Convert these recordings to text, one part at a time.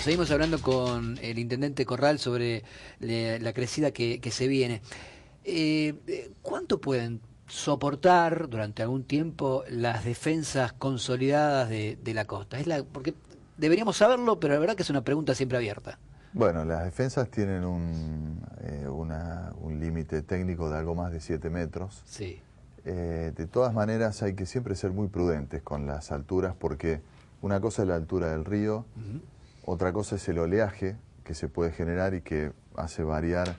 seguimos hablando con el intendente Corral sobre la crecida que se viene. ¿Cuánto pueden soportar durante algún tiempo las defensas consolidadas de la costa? Porque deberíamos saberlo, pero la verdad que es una pregunta siempre abierta. Bueno, las defensas tienen un límite técnico de algo más de 7 metros. Sí. De todas maneras hay que siempre ser muy prudentes con las alturas, porque una cosa es la altura del río, otra cosa es el oleaje que se puede generar y que hace variar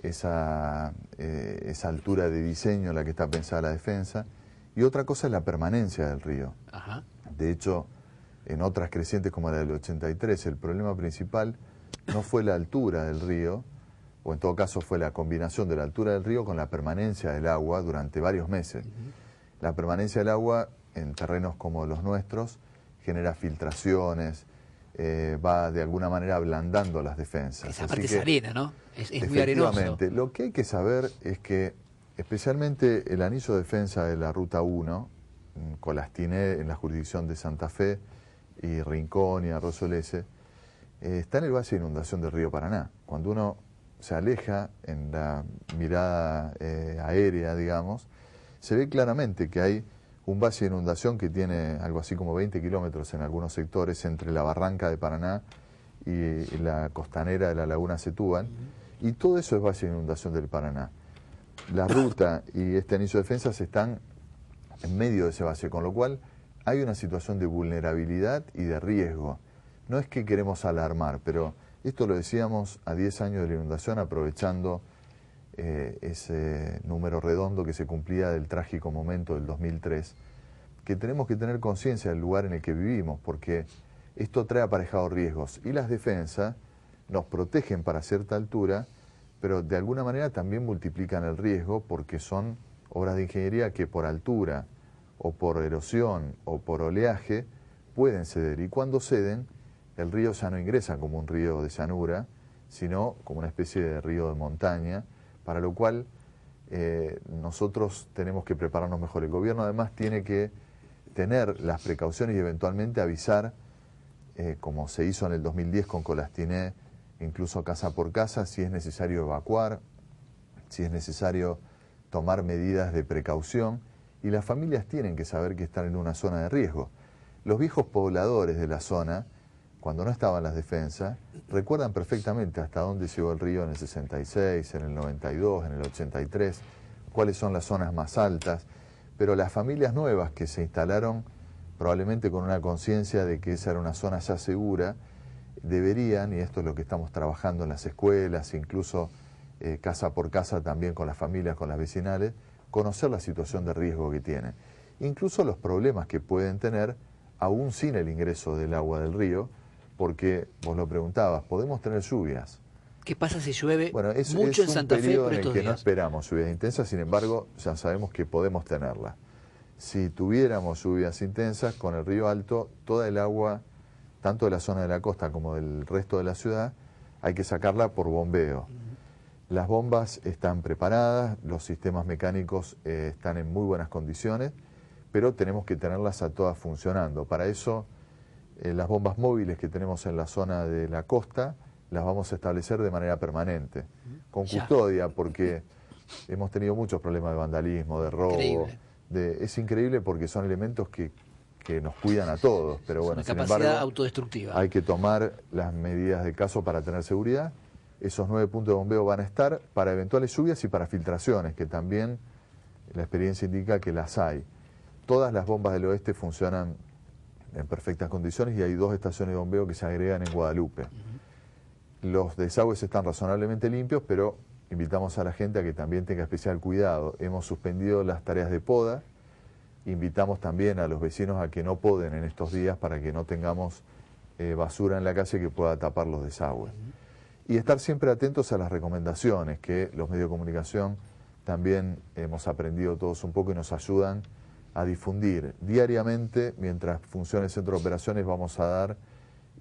esa altura de diseño en la que está pensada la defensa, y otra cosa es la permanencia del río. Ajá. De hecho, en otras crecientes como la del 83, el problema principal no fue la altura del río, o en todo caso fue la combinación de la altura del río con la permanencia del agua durante varios meses. La permanencia del agua en terrenos como los nuestros genera filtraciones, va de alguna manera ablandando las defensas. Esa parte es arena, ¿no? Es muy arenoso. Efectivamente, lo que hay que saber es que especialmente el anillo de defensa de la Ruta 1, Colastiné en la jurisdicción de Santa Fe y Rincón y Arroyo Lece, está en el valle de inundación del río Paraná. Cuando uno se aleja en la mirada aérea, digamos, se ve claramente que hay un valle de inundación que tiene algo así como 20 kilómetros en algunos sectores entre la barranca de Paraná y la costanera de la laguna Setúbal, y todo eso es valle de inundación del Paraná. La ruta y este anillo de defensas están en medio de ese valle, con lo cual hay una situación de vulnerabilidad y de riesgo. No es que queremos alarmar, pero esto lo decíamos a 10 años de la inundación, aprovechando ese número redondo que se cumplía del trágico momento del 2003, que tenemos que tener conciencia del lugar en el que vivimos, porque esto trae aparejados riesgos, y las defensas nos protegen para cierta altura, pero de alguna manera también multiplican el riesgo, porque son obras de ingeniería que por altura, o por erosión, o por oleaje, pueden ceder, y cuando ceden, el río ya no ingresa como un río de llanura, sino como una especie de río de montaña, para lo cual nosotros tenemos que prepararnos mejor. El gobierno además tiene que tener las precauciones y eventualmente avisar, como se hizo en el 2010 con Colastiné, incluso casa por casa, si es necesario evacuar, si es necesario tomar medidas de precaución, y las familias tienen que saber que están en una zona de riesgo. Los viejos pobladores de la zona, cuando no estaban las defensas, recuerdan perfectamente hasta dónde llegó el río en el 66, en el 92, en el 83, cuáles son las zonas más altas, pero las familias nuevas que se instalaron probablemente con una conciencia de que esa era una zona ya segura, deberían, y esto es lo que estamos trabajando en las escuelas, incluso casa por casa también con las familias, con las vecinales, conocer la situación de riesgo que tienen. Incluso los problemas que pueden tener aún sin el ingreso del agua del río, porque vos lo preguntabas, podemos tener lluvias. ¿Qué pasa si llueve mucho en Santa Fe por estos días? Es un periodo en el que no esperamos lluvias intensas, sin embargo, ya sabemos que podemos tenerlas. Si tuviéramos lluvias intensas, con el río alto, toda el agua, tanto de la zona de la costa como del resto de la ciudad, hay que sacarla por bombeo. Las bombas están preparadas, los sistemas mecánicos están en muy buenas condiciones, pero tenemos que tenerlas a todas funcionando. Para eso, las bombas móviles que tenemos en la zona de la costa, las vamos a establecer de manera permanente, con custodia, porque hemos tenido muchos problemas de vandalismo, de robo. Increíble. Es increíble porque son elementos que nos cuidan a todos, pero bueno, sin embargo, autodestructiva. Hay que tomar las medidas de caso para tener seguridad. Esos 9 puntos de bombeo van a estar para eventuales lluvias y para filtraciones, que también la experiencia indica que las hay. Todas las bombas del oeste funcionan en perfectas condiciones y hay 2 estaciones de bombeo que se agregan en Guadalupe. Los desagües están razonablemente limpios, pero invitamos a la gente a que también tenga especial cuidado. Hemos suspendido las tareas de poda, invitamos también a los vecinos a que no poden en estos días para que no tengamos basura en la calle que pueda tapar los desagües. Y estar siempre atentos a las recomendaciones que los medios de comunicación también hemos aprendido todos un poco y nos ayudan a difundir. Diariamente, mientras funcione el centro de operaciones, vamos a dar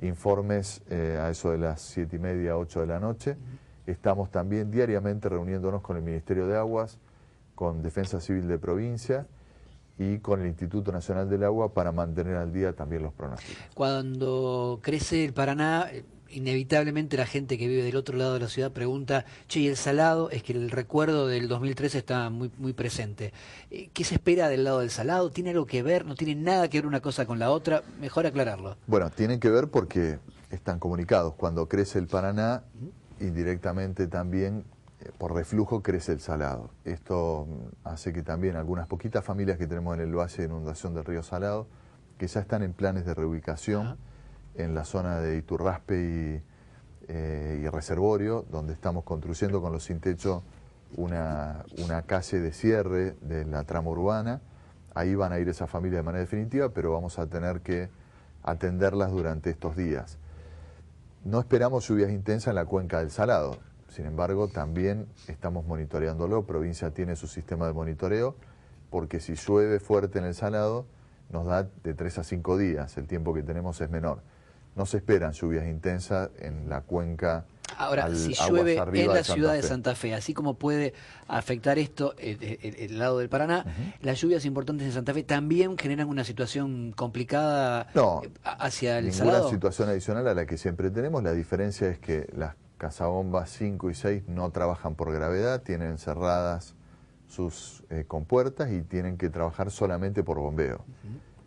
informes a eso de las 7:30, 8 de la noche. Estamos también diariamente reuniéndonos con el Ministerio de Aguas, con Defensa Civil de Provincia, y con el Instituto Nacional del Agua para mantener al día también los pronósticos. Cuando crece el Paraná, inevitablemente la gente que vive del otro lado de la ciudad pregunta, che, ¿y el salado? Es que el recuerdo del 2013 está muy presente. ¿Qué se espera del lado del salado? ¿Tiene algo que ver? ¿No tiene nada que ver una cosa con la otra? Mejor aclararlo. Bueno, tienen que ver porque están comunicados. Cuando crece el Paraná, indirectamente también por reflujo crece el salado. Esto hace que también algunas poquitas familias que tenemos en el valle de inundación del río Salado, que ya están en planes de reubicación en la zona de Iturraspe y Reservorio, donde estamos construyendo con los sin techo una calle de cierre de la trama urbana. Ahí van a ir esas familias de manera definitiva, pero vamos a tener que atenderlas durante estos días. No esperamos lluvias intensas en la cuenca del Salado. Sin embargo, también estamos monitoreándolo. Provincia tiene su sistema de monitoreo, porque si llueve fuerte en el Salado, nos da de 3 a 5 días. El tiempo que tenemos es menor. No se esperan lluvias intensas en la cuenca. Ahora, si llueve en la ciudad de Santa Fe, así como puede afectar esto el lado del Paraná, las lluvias importantes en Santa Fe también generan una situación complicada hacia el Salado. Ninguna situación adicional a la que siempre tenemos. La diferencia es que las casabombas 5 y 6 no trabajan por gravedad, tienen cerradas sus compuertas y tienen que trabajar solamente por bombeo.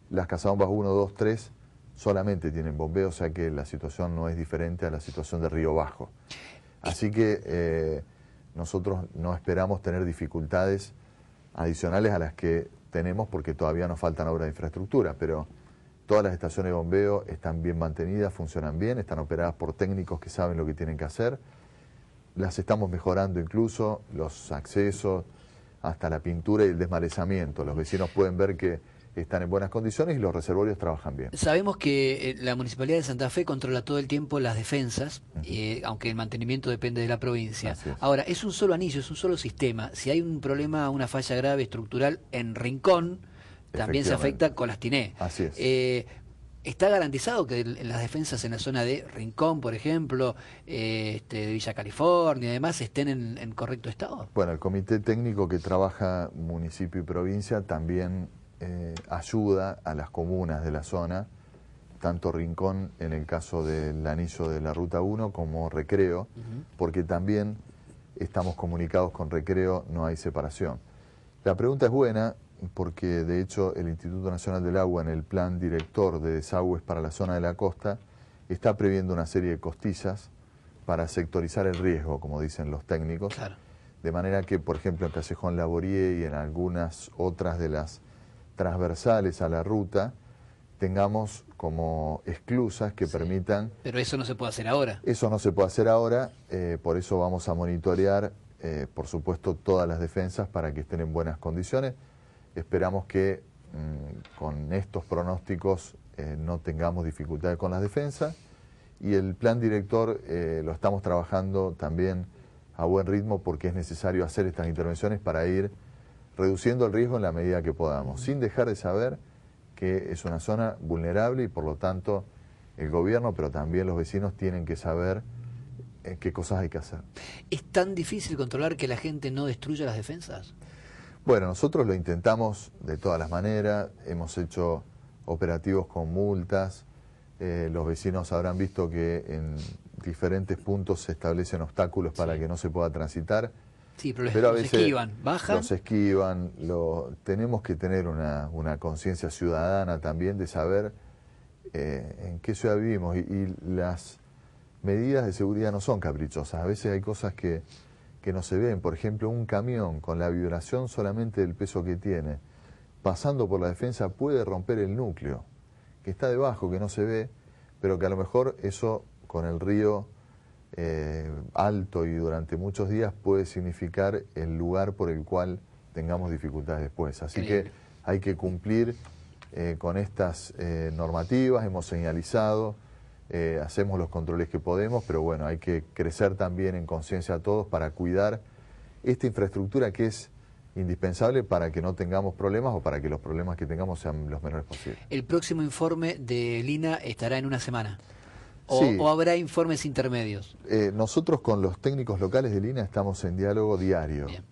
Las casabombas 1, 2, 3 solamente tienen bombeo, o sea que la situación no es diferente a la situación de Río Bajo. Así que nosotros no esperamos tener dificultades adicionales a las que tenemos porque todavía nos faltan obras de infraestructura, pero todas las estaciones de bombeo están bien mantenidas, funcionan bien, están operadas por técnicos que saben lo que tienen que hacer. Las estamos mejorando incluso, los accesos, hasta la pintura y el desmalezamiento. Los vecinos pueden ver que están en buenas condiciones y los reservorios trabajan bien. Sabemos que la Municipalidad de Santa Fe controla todo el tiempo las defensas, aunque el mantenimiento depende de la provincia. Ahora, es un solo anillo, es un solo sistema. Si hay un problema, una falla grave estructural en Rincón, también se afecta Colastiné. Así es. ¿Está garantizado que las defensas en la zona de Rincón, por ejemplo, de Villa California y demás, estén en correcto estado? Bueno, el comité técnico que trabaja municipio y provincia también ayuda a las comunas de la zona, tanto Rincón en el caso del anillo de la Ruta 1 como Recreo, porque también estamos comunicados con Recreo, no hay separación. La pregunta es buena porque de hecho el Instituto Nacional del Agua en el plan director de desagües para la zona de la costa está previendo una serie de costillas para sectorizar el riesgo, como dicen los técnicos, de manera que, por ejemplo, en Callejón Laborie y en algunas otras de las transversales a la ruta, tengamos como esclusas que permitan... Pero eso no se puede hacer ahora. Eso no se puede hacer ahora, por eso vamos a monitorear, por supuesto, todas las defensas para que estén en buenas condiciones. Esperamos que con estos pronósticos no tengamos dificultades con las defensas, y el plan director lo estamos trabajando también a buen ritmo porque es necesario hacer estas intervenciones para ir reduciendo el riesgo en la medida que podamos, sin dejar de saber que es una zona vulnerable y por lo tanto el gobierno, pero también los vecinos tienen que saber qué cosas hay que hacer. ¿Es tan difícil controlar que la gente no destruya las defensas? Bueno, nosotros lo intentamos de todas las maneras, hemos hecho operativos con multas, los vecinos habrán visto que en diferentes puntos se establecen obstáculos para que no se pueda transitar. Sí, pero a veces esquivan, bajan. Los esquivan, tenemos que tener una conciencia ciudadana también de saber en qué ciudad vivimos y las medidas de seguridad no son caprichosas, a veces hay cosas que no se ven, por ejemplo un camión con la vibración solamente del peso que tiene, pasando por la defensa puede romper el núcleo, que está debajo, que no se ve, pero que a lo mejor eso con el río alto y durante muchos días puede significar el lugar por el cual tengamos dificultades después. Así que hay que cumplir con estas normativas, hemos señalizado, hacemos los controles que podemos, pero bueno, hay que crecer también en conciencia a todos para cuidar esta infraestructura que es indispensable para que no tengamos problemas o para que los problemas que tengamos sean los menores posibles. El próximo informe de Lina estará en una semana. Sí. ¿O habrá informes intermedios? Nosotros con los técnicos locales de línea estamos en diálogo diario. Bien.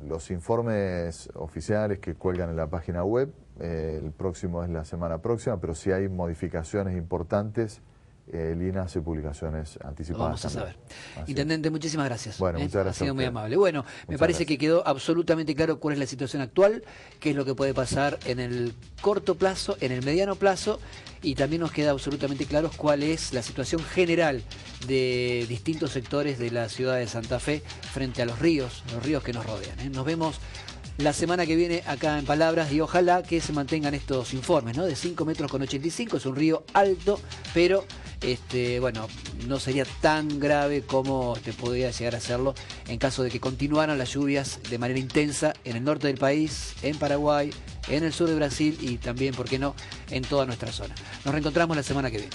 Los informes oficiales que cuelgan en la página web, el próximo es la semana próxima, pero si hay modificaciones importantes, Lina hace publicaciones anticipadas. Lo vamos a también. saber. Intendente, muchísimas gracias. Bueno, muchas gracias. Ha sido a muy usted. amable. Bueno, me Muchas parece gracias. que quedó absolutamente claro cuál es la situación actual, qué es lo que puede pasar en el corto plazo, en el mediano plazo, y también nos queda absolutamente claro cuál es la situación general de distintos sectores de la ciudad de Santa Fe frente a los ríos que nos rodean. Nos vemos la semana que viene acá en Palabras y ojalá que se mantengan estos informes, ¿no? De 5 metros con 85, es un río alto, pero bueno, no sería tan grave como podría llegar a serlo en caso de que continuaran las lluvias de manera intensa en el norte del país, en Paraguay, en el sur de Brasil y también, ¿por qué no?, en toda nuestra zona. Nos reencontramos la semana que viene.